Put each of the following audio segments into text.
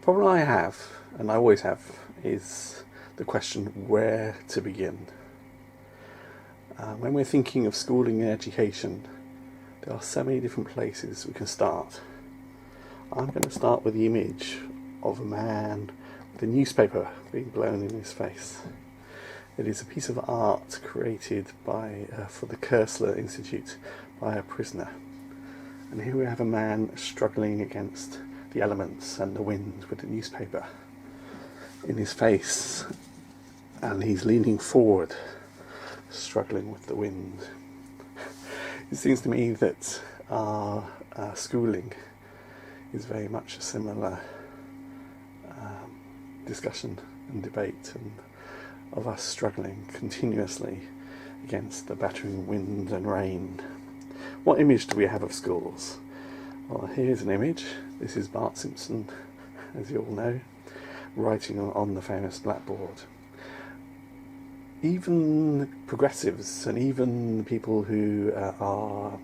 problem I have, and I always have, is the question where to begin. When we're thinking of schooling and education, there are so many different places we can start. I'm going to start with the image of a man with a newspaper being blown in his face. It is a piece of art created for the Kersler Institute by a prisoner. And here we have a man struggling against the elements and the wind with the newspaper in his face, and he's leaning forward, struggling with the wind. It seems to me that our schooling is very much a similar discussion and debate, and of us struggling continuously against the battering wind and rain. What image do we have of schools? Well, here's an image. This is Bart Simpson, as you all know, writing on the famous blackboard. Even progressives and even people who are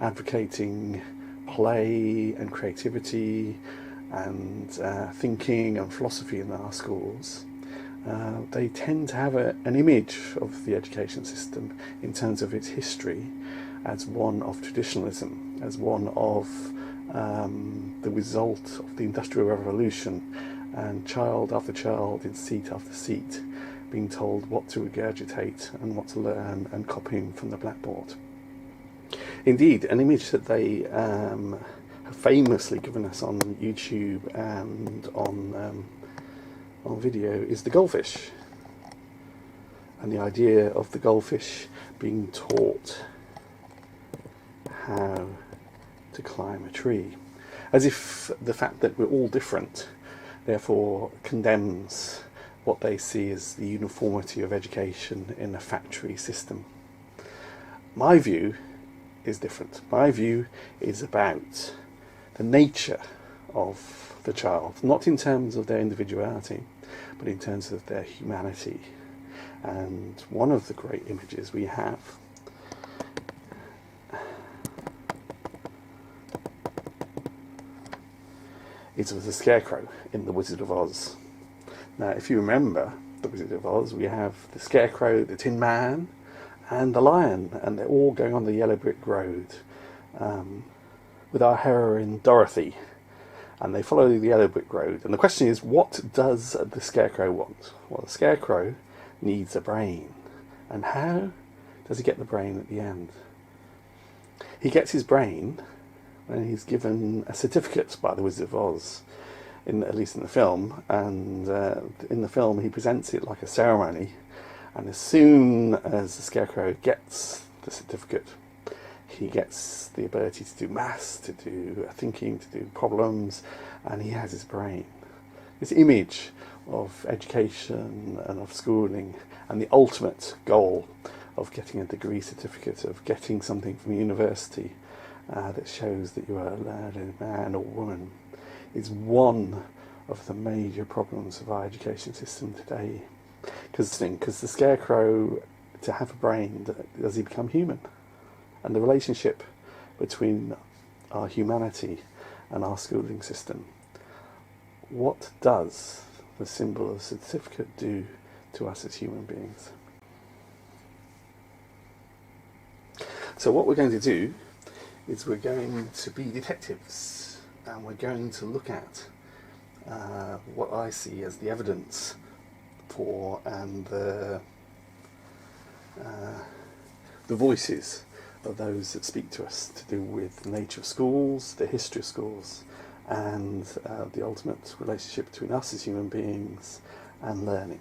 advocating play and creativity and thinking and philosophy in our schools, they tend to have an image of the education system in terms of its history as one of traditionalism, as one of the result of the Industrial Revolution, and child after child in seat after seat being told what to regurgitate and what to learn and copying from the blackboard. Indeed, an image that they have famously given us on YouTube and on video is the goldfish, and the idea of the goldfish being taught how to climb a tree, as if the fact that we're all different therefore condemns what they see as the uniformity of education in a factory system. My view is different. My view is about the nature of the child, not in terms of their individuality, but in terms of their humanity. And one of the great images we have is of the Scarecrow in The Wizard of Oz. Now, if you remember The Wizard of Oz, we have the Scarecrow, the Tin Man, and the Lion, and they're all going on the yellow brick road with our heroine Dorothy, and they follow the yellow brick road. And the question is, what does the Scarecrow want? Well, the Scarecrow needs a brain. And how does he get the brain at the end? He gets his brain when he's given a certificate by the Wizard of Oz, at least in the film. And in the film, he presents it like a ceremony. And as soon as the Scarecrow gets the certificate, he gets the ability to do maths, to do thinking, to do problems, and he has his brain. This image of education and of schooling and the ultimate goal of getting a degree certificate, of getting something from university that shows that you are a learned man or woman, is one of the major problems of our education system today. Because the Scarecrow, to have a brain, does he become human? And the relationship between our humanity and our schooling system. What does the symbol of certificate do to us as human beings? So what we're going to do is we're going to be detectives, and we're going to look at what I see as the evidence for and the voices of those that speak to us to do with the nature of schools, the history of schools, and the ultimate relationship between us as human beings and learning.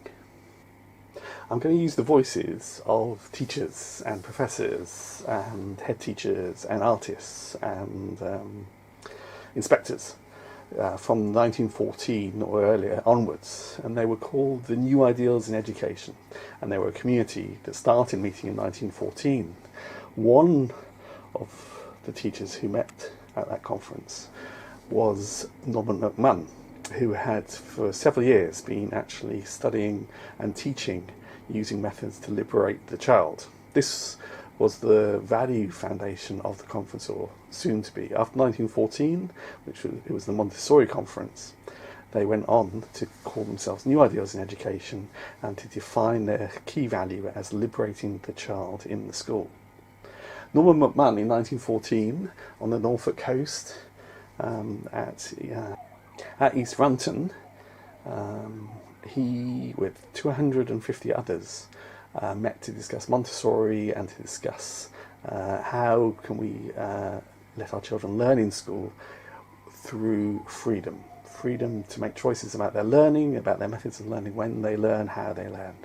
I'm going to use the voices of teachers and professors and head teachers and artists and inspectors from 1914 or earlier onwards, and they were called the New Ideals in Education, and they were a community that started meeting in 1914. One of the teachers who met at that conference was Norman McMahon, who had for several years been actually studying and teaching using methods to liberate the child. This was the value foundation of the conference, or soon to be. After 1914, it was the Montessori conference, they went on to call themselves New Ideals in Education and to define their key value as liberating the child in the school. Norman McMahon in 1914 on the Norfolk coast at East Runton, he, with 250 others, met to discuss Montessori and to discuss how can we let our children learn in school through freedom. Freedom to make choices about their learning, about their methods of learning, when they learn, how they learn.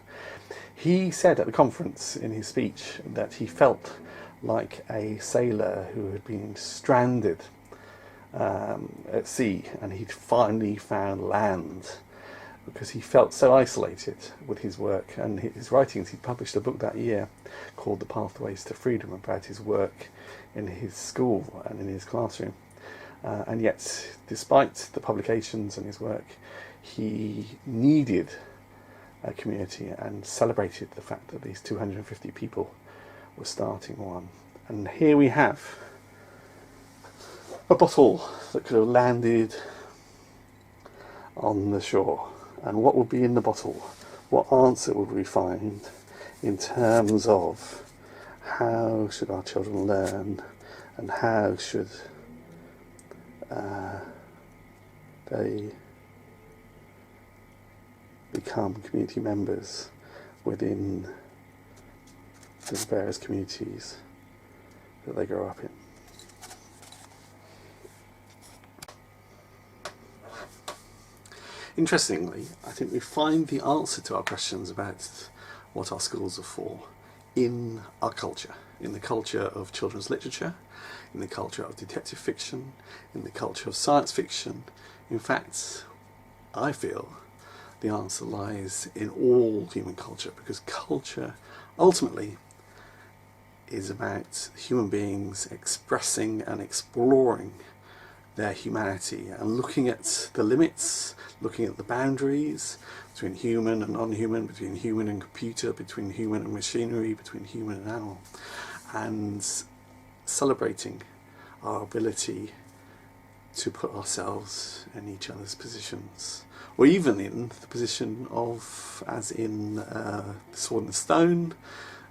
He said at the conference in his speech that he felt like a sailor who had been stranded at sea, and he'd finally found land because he felt so isolated with his work and his writings. He published a book that year called The Pathways to Freedom about his work in his school and in his classroom. And yet, despite the publications and his work, he needed a community and celebrated the fact that these 250 people were starting one. And here we have a bottle that could have landed on the shore. And what would be in the bottle? What answer would we find in terms of how should our children learn and how should they become community members within the various communities that they grow up in. Interestingly, I think we find the answer to our questions about what our schools are for in our culture, in the culture of children's literature, in the culture of detective fiction, in the culture of science fiction. In fact, I feel the answer lies in all human culture, because culture ultimately is about human beings expressing and exploring their humanity and looking at the limits, looking at the boundaries between human and non-human, between human and computer, between human and machinery, between human and animal, and celebrating our ability to put ourselves in each other's positions, or even in the position of, as in The Sword and the Stone,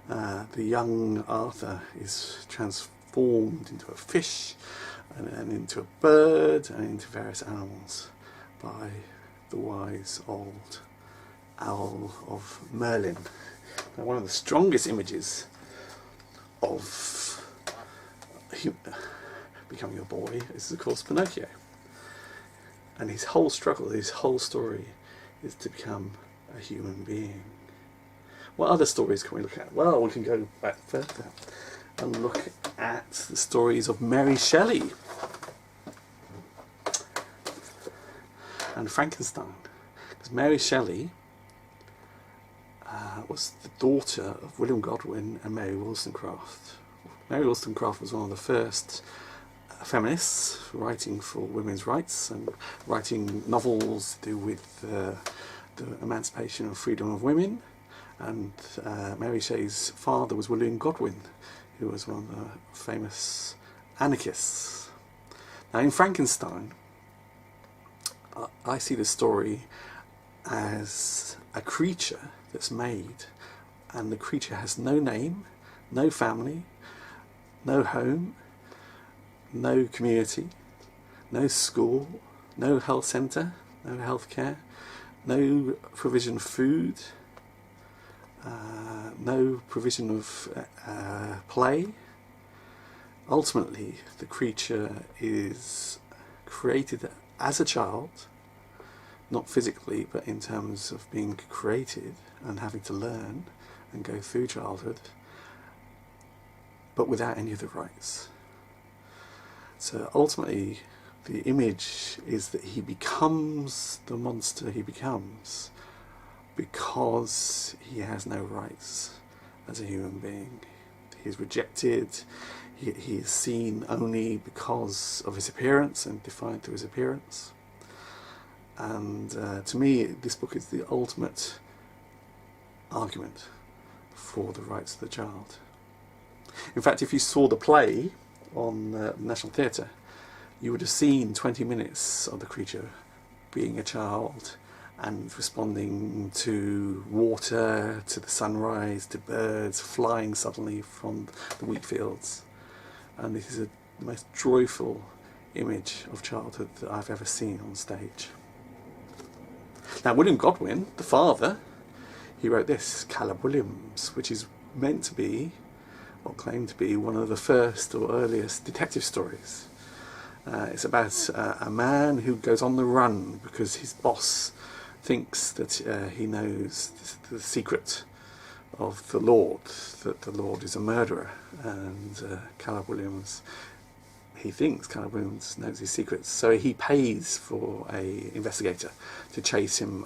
the young Arthur is transformed into a fish and into a bird and into various animals by the wise old owl of Merlin. Now, one of the strongest images of becoming a boy is, of course, Pinocchio. And his whole struggle, his whole story, is to become a human being. What other stories can we look at? Well, we can go back further and look at the stories of Mary Shelley and Frankenstein. Because Mary Shelley was the daughter of William Godwin and Mary Wollstonecraft. Mary Wollstonecraft was one of the first feminists writing for women's rights and writing novels to do with the emancipation and freedom of women. And Mary Shelley's father was William Godwin, who was one of the famous anarchists. Now, in Frankenstein, I see the story as a creature that's made, and the creature has no name, no family, no home, no community, no school, no health centre, no health care, no provision of food, no provision of play. Ultimately, the creature is created as a child, not physically, but in terms of being created and having to learn and go through childhood, but without any of the rights. So ultimately, the image is that he becomes the monster he becomes because he has no rights as a human being. He's rejected, he is seen only because of his appearance and defined through his appearance. And to me, this book is the ultimate argument for the rights of the child. In fact, if you saw the play on National Theatre, you would have seen 20 minutes of the creature being a child and responding to water, to the sunrise, to birds flying suddenly from the wheat fields. And this is the most joyful image of childhood that I've ever seen on stage. Now, William Godwin, the father, he wrote this, Caleb Williams, which is meant to be, or claimed to be, one of the first or earliest detective stories. It's about a man who goes on the run because his boss thinks that he knows the secret of the Lord, that the Lord is a murderer, and Caleb Williams, he thinks Caleb Williams knows his secrets, so he pays for an investigator to chase him,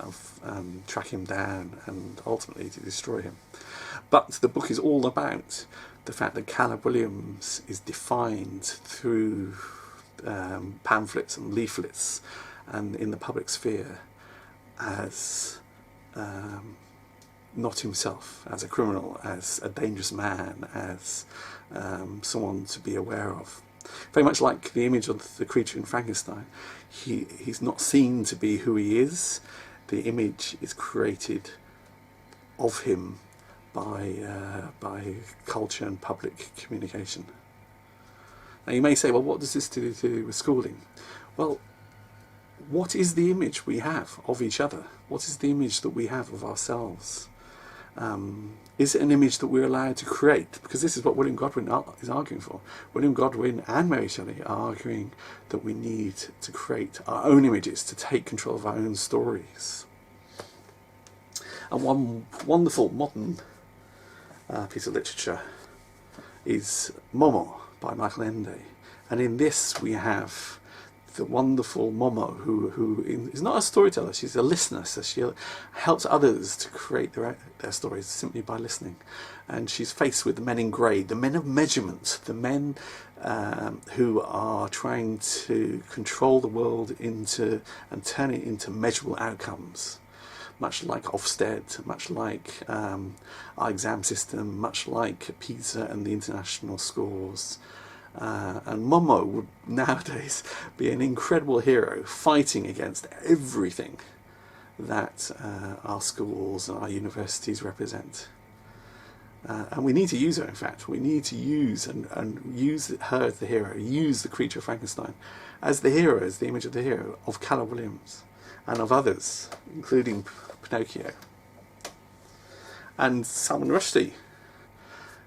track him down, and ultimately to destroy him. But the book is all about the fact that Caleb Williams is defined through pamphlets and leaflets and in the public sphere as not himself, as a criminal, as a dangerous man, as someone to be aware of. Very much like the image of the creature in Frankenstein, he's not seen to be who he is. The image is created of him by culture and public communication. Now you may say, well, what does this do with schooling? Well, what is the image we have of each other? What is the image that we have of ourselves? Is it an image that we're allowed to create? Because this is what William Godwin is arguing for. William Godwin and Mary Shelley are arguing that we need to create our own images, to take control of our own stories. And one wonderful modern piece of literature is Momo by Michael Ende. And in this we have the wonderful Momo, who is not a storyteller, she's a listener, so she helps others to create their stories simply by listening. And she's faced with the men in grey, the men of measurement, the men who are trying to control the world and turn it into measurable outcomes. Much like Ofsted, much like our exam system, much like PISA and the international scores. And Momo would nowadays be an incredible hero fighting against everything that our schools and our universities represent. And we need to use her, in fact. We need to use and use her as the hero, use the creature of Frankenstein as the hero, as the image of the hero of Caleb Williams and of others, including Pinocchio. And Salman Rushdie,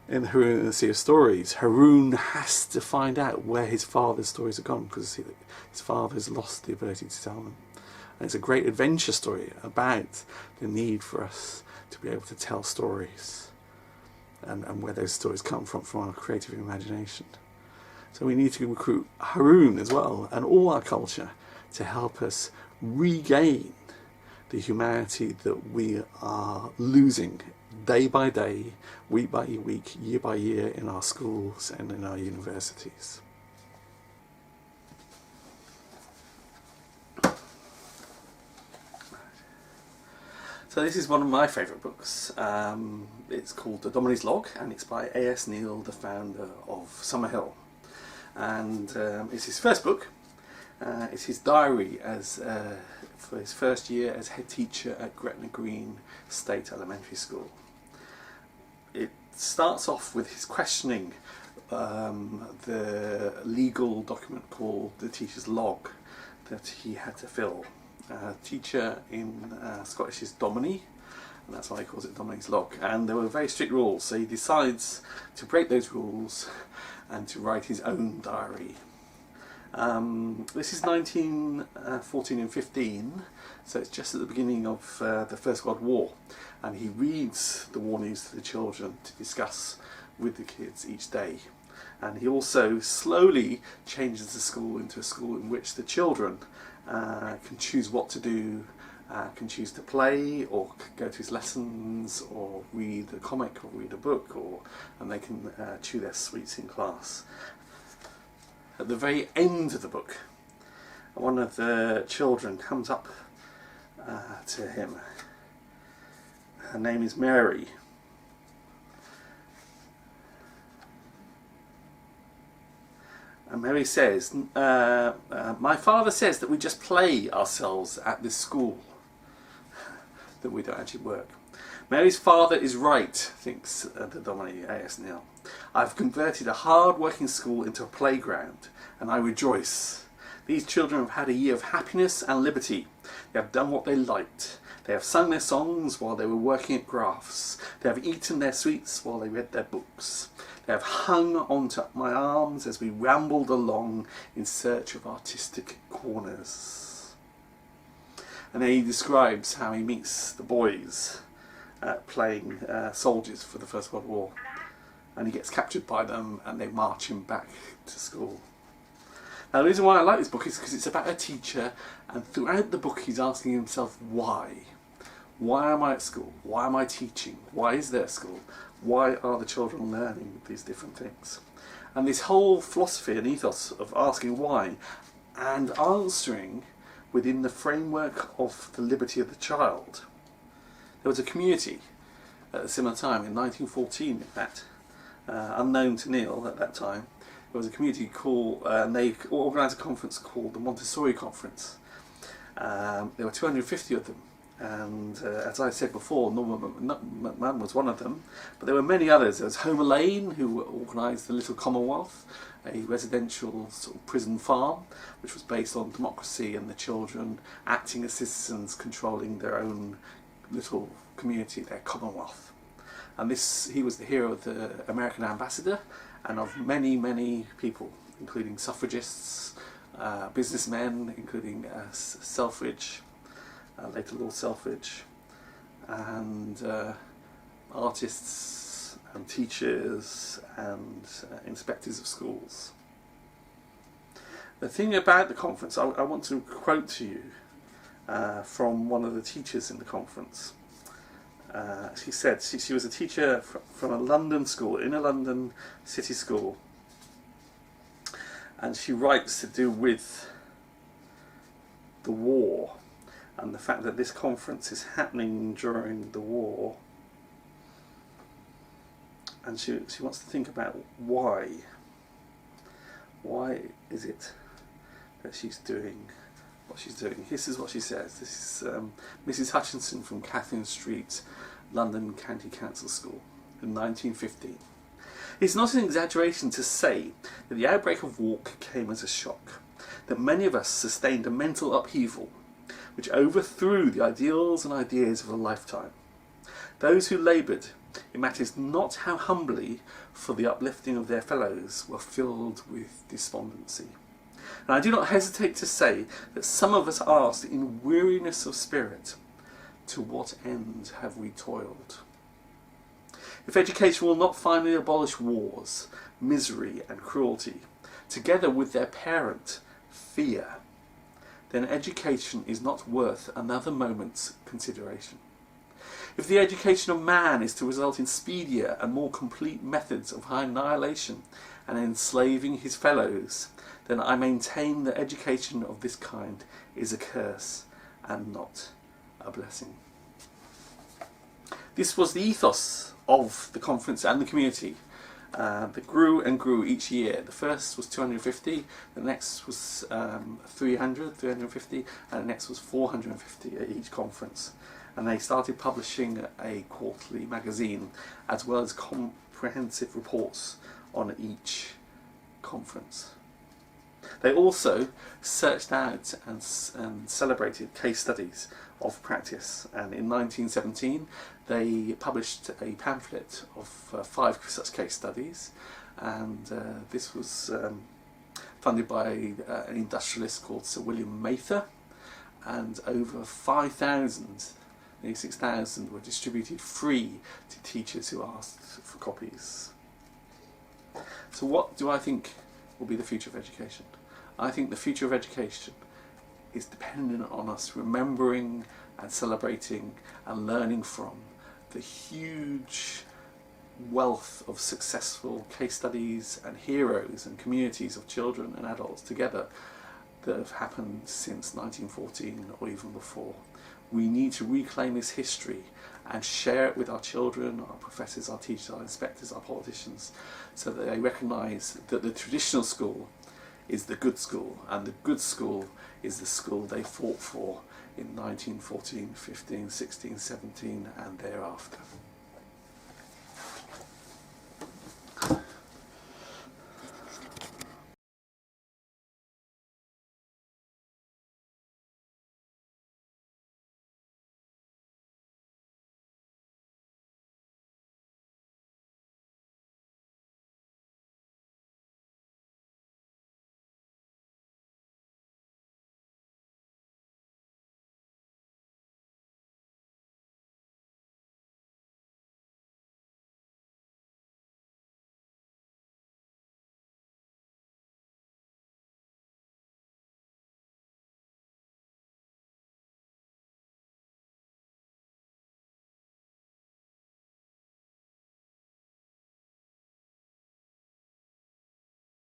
in Haroun and the Sea of Stories, Haroun has to find out where his father's stories have gone because his father's lost the ability to tell them. And it's a great adventure story about the need for us to be able to tell stories and where those stories come from our creative imagination. So we need to recruit Haroun as well and all our culture to help us regain the humanity that we are losing day by day, week by week, year by year in our schools and in our universities. So this is one of my favourite books. It's called The Dominie's Log, and it's by A.S.Neill, the founder of Summerhill. And it's his first book. It's his diary as for his first year as head teacher at Gretna Green State Elementary School. It starts off with his questioning the legal document called the teacher's log that he had to fill. Teacher in Scottish is Dominie, and that's why he calls it Dominie's Log. And there were very strict rules, so he decides to break those rules and to write his own diary. This is 1914 and 15, so it's just at the beginning of the First World War, and he reads the war news to the children to discuss with the kids each day. And he also slowly changes the school into a school in which the children can choose what to do, can choose to play or go to his lessons or read a comic or read a book, and they can chew their sweets in class. At the very end of the book, one of the children comes up to him. Her name is Mary. And And Mary says, my father says that we just play ourselves at this school, that we don't actually work. Mary's father is right, thinks the Dominie A.S.Neill. I've converted a hard-working school into a playground, and I rejoice. These children have had a year of happiness and liberty. They have done what they liked. They have sung their songs while they were working at crafts. They have eaten their sweets while they read their books. They have hung onto my arms as we rambled along in search of artistic corners. And then he describes how he meets the boys playing soldiers for the First World War. And he gets captured by them and they march him back to school. Now the reason why I like this book is because it's about a teacher, and throughout the book he's asking himself why. Why am I at school? Why am I teaching? Why is there school? Why are the children learning these different things? And this whole philosophy and ethos of asking why and answering within the framework of the liberty of the child. There was a community at a similar time, in 1914 in fact, unknown to Neill at that time. There was a community called, and they organised a conference called the Montessori Conference. There were 250 of them, and as I said before, Norman McMahon was one of them, but there were many others. There was Homer Lane, who organised the Little Commonwealth, a residential sort of prison farm, which was based on democracy and the children acting as citizens, controlling their own little community, their commonwealth. And he was the hero of the American ambassador and of many, many people, including suffragists, businessmen, including Selfridge, later Lord Selfridge, and artists and teachers and inspectors of schools. The thing about the conference, I want to quote to you from one of the teachers in the conference. She said she was a teacher from a London school, in a London city school, and she writes to do with the war and the fact that this conference is happening during the war, and she wants to think about why is it that she's doing what she's doing. This is what she says. This is Mrs. Hutchinson from Catherine Street, London County Council School in 1915. It's not an exaggeration to say that the outbreak of war came as a shock, that many of us sustained a mental upheaval which overthrew the ideals and ideas of a lifetime. Those who laboured, it matters not how humbly, for the uplifting of their fellows, were filled with despondency. And I do not hesitate to say that some of us asked in weariness of spirit, to what end have we toiled? If education will not finally abolish wars, misery and cruelty, together with their parent, fear, then education is not worth another moment's consideration. If the education of man is to result in speedier and more complete methods of annihilation and enslaving his fellows, then I maintain that education of this kind is a curse and not a blessing. This was the ethos of the conference and the community that grew and grew each year. The first was 250, the next was 350, and the next was 450 at each conference. And they started publishing a quarterly magazine as well as comprehensive reports on each conference. They also searched out and celebrated case studies of practice, and in 1917 they published a pamphlet of 5 such case studies, and this was funded by an industrialist called Sir William Mather, and over 5,000, nearly 6,000 were distributed free to teachers who asked for copies. So what do I think will be the future of education? I think the future of education is dependent on us remembering and celebrating and learning from the huge wealth of successful case studies and heroes and communities of children and adults together that have happened since 1914 or even before. We need to reclaim this history and share it with our children, our professors, our teachers, our inspectors, our politicians, so that they recognise that the traditional school is the good school, and the good school is the school they fought for in 1914, 15, 16, 17 and thereafter.